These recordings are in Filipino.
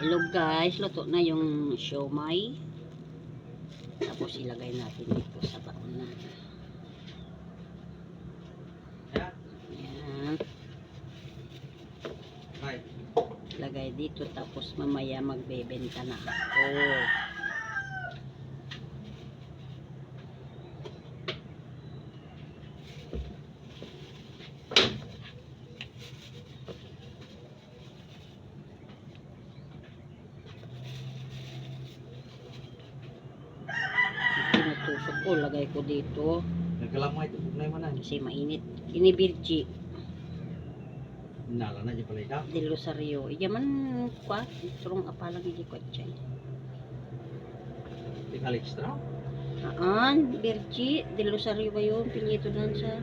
Hello guys, luto na yung siomai. Tapos ilagay natin dito sa bakunan. Ayan. Ilagay dito tapos mamaya magbebenta na ako. Tinutusok ko, lagay ko dito. Nagkalamay ito, pugnay man na. Kasi mainit. Ini birji. Nala na dyan pala ikaw. Del Rosario. Iyaman kwa. Turong apalang hindi ko dyan. Ikaw extra? Birji. Del Rosario ba yun? Pilito lang siya.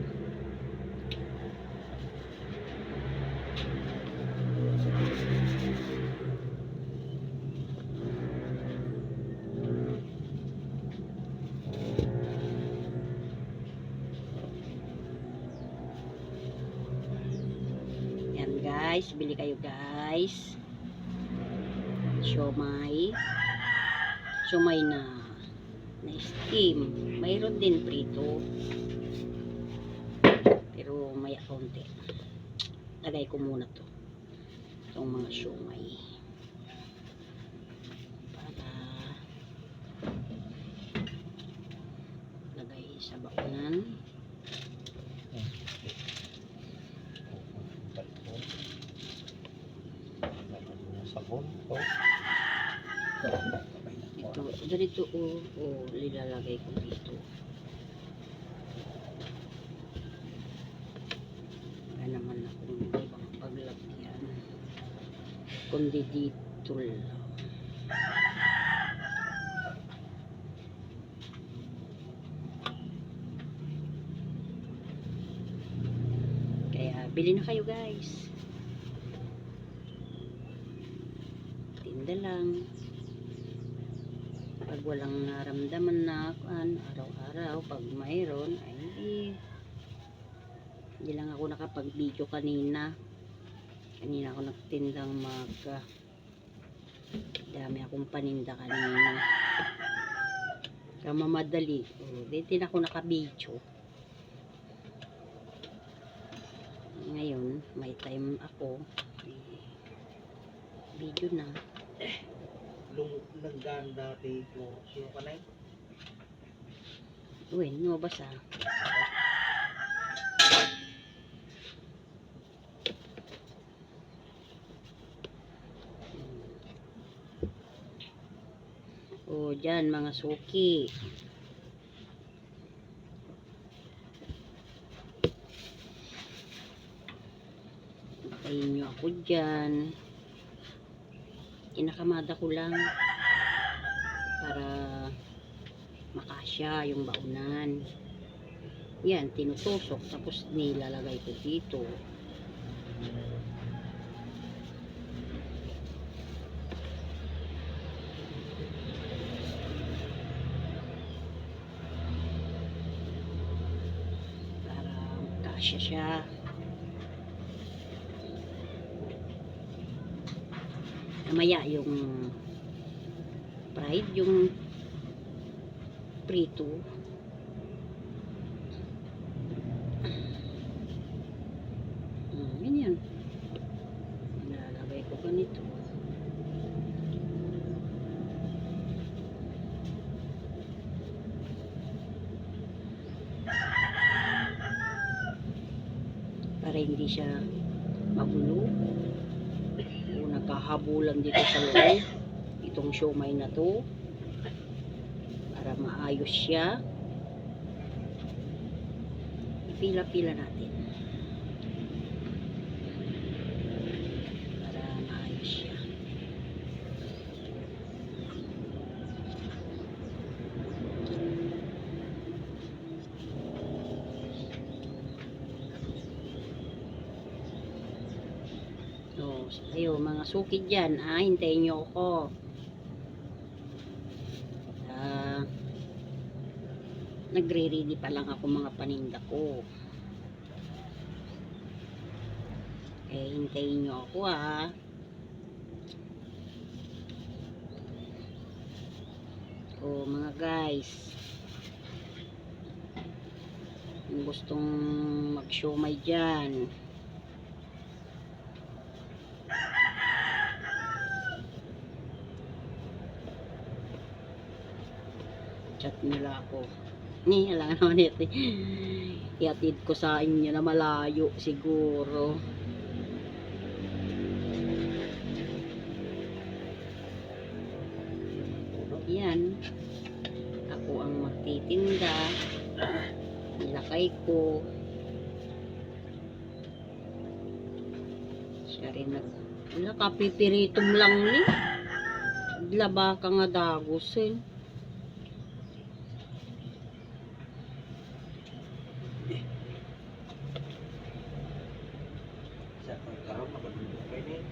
Guys, bili kayo guys. Siomai na steam. Mayroon din prito, pero may konti. Lagay ko muna to itong mga siomai para lagay sa bakunan. Sabon Ito, ganito lilalagay ko dito. Wala naman akong ibang paglagyan kundi dito lang. Kaya bili na kayo guys. Tinda lang. Pag walang naramdaman na araw-araw, pag mayroon ay hindi lang ako nakapag-video kanina ako nagtindang dami akong paninda kanina kamamadali. Dito ako naka-video. Ngayon may time ako, video na. Nagdaan dati sino pa na yun? Uy, no basa. Dyan mga suki. Hintayin nyo ako dyan. Kinakamada ko lang para makasya yung baunan. Yan, tinutusok tapos nilalagay ko dito. Para makasya siya. Mamaya yung fried, yung prito, ganyan nalalagay ko ganito para hindi siya magulo. Nagkahabulan dito sa loob itong siomai na to para maayos siya. Ipila-pila natin para maayos siya. Ayo mga suki dyan, hintayin nyo ako. Nagre-ready pa lang ako mga paninda ko. Hintayin nyo ako O mga guys, yung gustong mag-siomay dyan, chat nila ako. Alam naman ito. Iatid ko sa inyo na malayo siguro. Yan. Ako ang magtitinda. Nilakay ko. Siya rin wala ka, pipiritom lang ni. Laba ka nga dagos eh. Sa pagkaroon, nakabulong kayo na yun.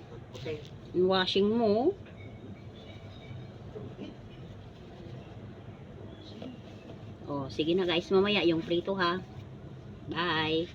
Ikot po kayo. Yung washing mo. Oh, sige na guys, mamaya yung prito ha. Bye.